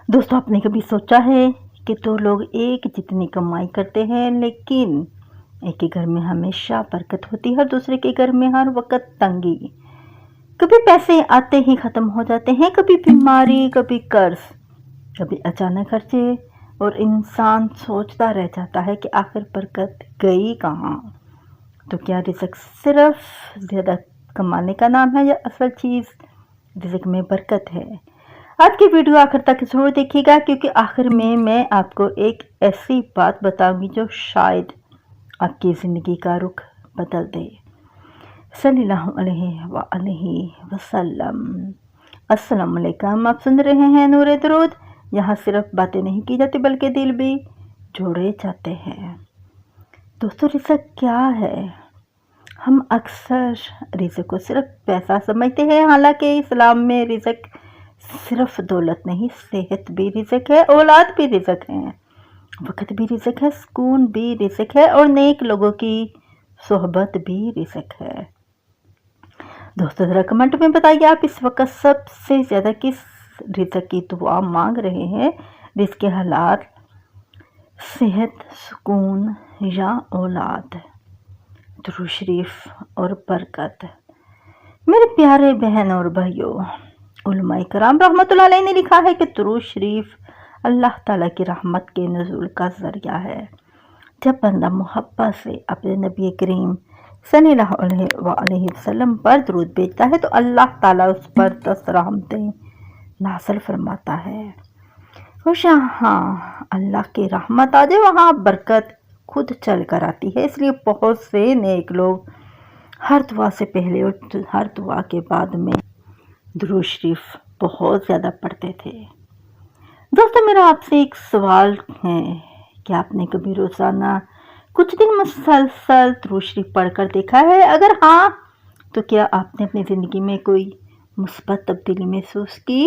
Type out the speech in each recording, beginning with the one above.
دوستوں، آپ نے کبھی سوچا ہے کہ دو لوگ ایک جتنی کمائی کرتے ہیں لیکن ایک کے گھر میں ہمیشہ برکت ہوتی ہے اور دوسرے کے گھر میں ہر وقت تنگی؟ کبھی پیسے آتے ہی ختم ہو جاتے ہیں، کبھی بیماری، کبھی قرض، کبھی اچانک خرچے، اور انسان سوچتا رہ جاتا ہے کہ آخر برکت گئی کہاں؟ تو کیا رزق صرف زیادہ کمانے کا نام ہے یا اصل چیز رزق میں برکت ہے؟ آج کی ویڈیو آخر تک ضرور دیکھیے گا، کیونکہ آخر میں آپ کو ایک ایسی بات بتاؤں گی جو شاید آپ کی زندگی کا رخ بدل دے۔ صلی اللہ علیہ وآلہ وسلم۔ السلام علیکم، آپ سن رہے ہیں نور درود۔ یہاں صرف باتیں نہیں کی جاتی بلکہ دل بھی جوڑے جاتے ہیں۔ دوستو، رزق کیا ہے؟ ہم اکثر رزق کو صرف پیسہ سمجھتے ہیں، حالانکہ اسلام میں رزق صرف دولت نہیں، صحت بھی رزق ہے، اولاد بھی رزق ہے، وقت بھی رزق ہے، سکون بھی رزق ہے، اور نیک لوگوں کی صحبت بھی رزق ہے۔ دوستو، ذرا کمنٹ میں بتائیے آپ اس وقت سب سے زیادہ کس رزق کی دعا مانگ رہے ہیں؟ رزق حلال، صحت، سکون یا اولاد، درود شریف اور برکت؟ میرے پیارے بہن اور بھائیوں، علماء کرام رحمۃ اللہ علیہ نے لکھا ہے کہ درود شریف اللہ تعالیٰ کی رحمت کے نزول کا ذریعہ ہے۔ جب بندہ محبت سے اپنے نبی کریم صلی اللہ علیہ وآلہ وسلم پر درود بھیجتا ہے تو اللہ تعالیٰ اس پر 10 رحمتیں نازل فرماتا ہے، اور جہاں اللہ کی رحمت آ جائے وہاں برکت خود چل کر آتی ہے۔ اس لیے بہت سے نیک لوگ ہر دعا سے پہلے اور ہر دعا کے بعد میں درود شریف بہت زیادہ پڑھتے تھے۔ دوستو، میرا آپ سے ایک سوال ہے کہ آپ نے کبھی روزانہ کچھ دن مسلسل درود شریف پڑھ کر دیکھا ہے؟ اگر ہاں تو کیا آپ نے اپنی زندگی میں کوئی مثبت تبدیلی محسوس کی؟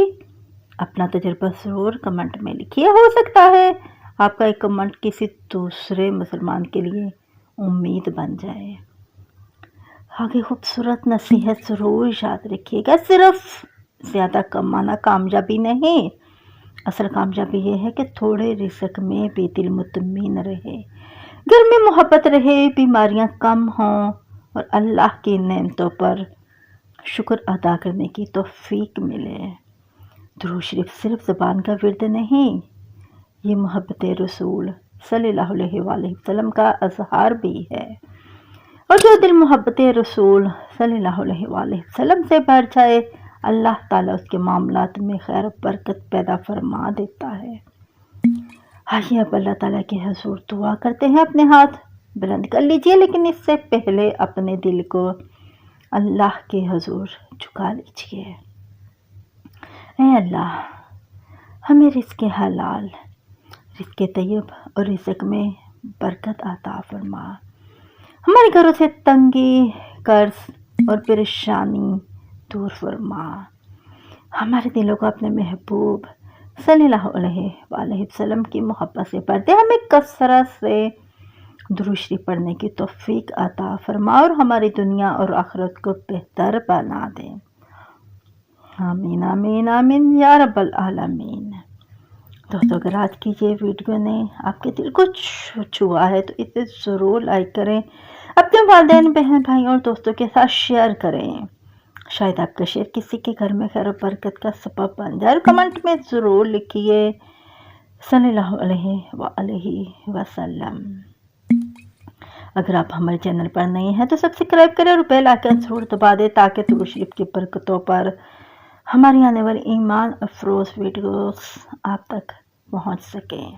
اپنا تجربہ ضرور کمنٹ میں لکھیے، ہو سکتا ہے آپ کا ایک کمنٹ کسی دوسرے مسلمان کے لیے امید بن جائے۔ آگے خوبصورت نصیحت ضرور یاد رکھیے گا، صرف زیادہ کمانا کامیابی نہیں، اصل کامیابی یہ ہے کہ تھوڑے رزق میں بھی دل مطمئن رہے، گھر میں محبت رہے، بیماریاں کم ہوں، اور اللہ کی نعمتوں پر شکر ادا کرنے کی توفیق ملے۔ درود شریف صرف زبان کا ورد نہیں، یہ محبت رسول صلی اللہ علیہ وآلہ وسلم کا اظہار بھی ہے، اور جو دل محبت رسول صلی اللہ علیہ وآلہ وسلم سے بھر جائے اللہ تعالیٰ اس کے معاملات میں خیر و برکت پیدا فرما دیتا ہے۔ آئیے اب اللہ تعالیٰ کے حضور دعا کرتے ہیں۔ اپنے ہاتھ بلند کر لیجئے، لیکن اس سے پہلے اپنے دل کو اللہ کے حضور جھکا لیجئے۔ اے اللہ، ہمیں رزق حلال، رزق طیب اور رزق میں برکت عطا فرما۔ ہمارے گھروں سے تنگی، قرض اور پریشانی دور فرما۔ ہمارے دلوں کو اپنے محبوب صلی اللہ علیہ وآلہ وسلم کی محبت سے بھر دے، ہمیں کثرت سے درود شریف پڑھنے کی توفیق عطا فرما، اور ہماری دنیا اور آخرت کو بہتر بنا دے۔ آمین آمین آمین یا رب العالمین۔ دوستو، اگر آج کی یہ ویڈیو نے آپ کے دل کو چھوا ہے تو اسے ضرور لائک کریں، اپنے والدین، بہن بھائی اور دوستوں کے ساتھ شیئر کریں، شاید آپ کا شیئر کسی کے گھر میں خیر و برکت کا سبب بن جائے، اور کمنٹ میں ضرور لکھیے صلی اللہ علیہ وآلہ وسلم۔ اگر آپ ہمارے چینل پر نئے ہیں تو سبسکرائب کریں اور بیل آئیکن ضرور دبا دیں تاکہ درود شریف کی برکتوں پر ہماری آنے والی ایمان افروز ویڈیوز آپ تک پہنچ سکیں۔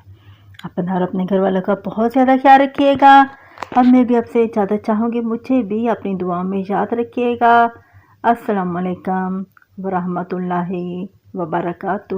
اپنا اور اپنے گھر والوں کا بہت زیادہ خیال رکھیے گا، اور میں بھی آپ سے اجازت چاہوں گی، مجھے بھی اپنی دعاؤں میں یاد رکھیے گا۔ السلام علیکم ورحمۃ اللہ وبرکاتہ۔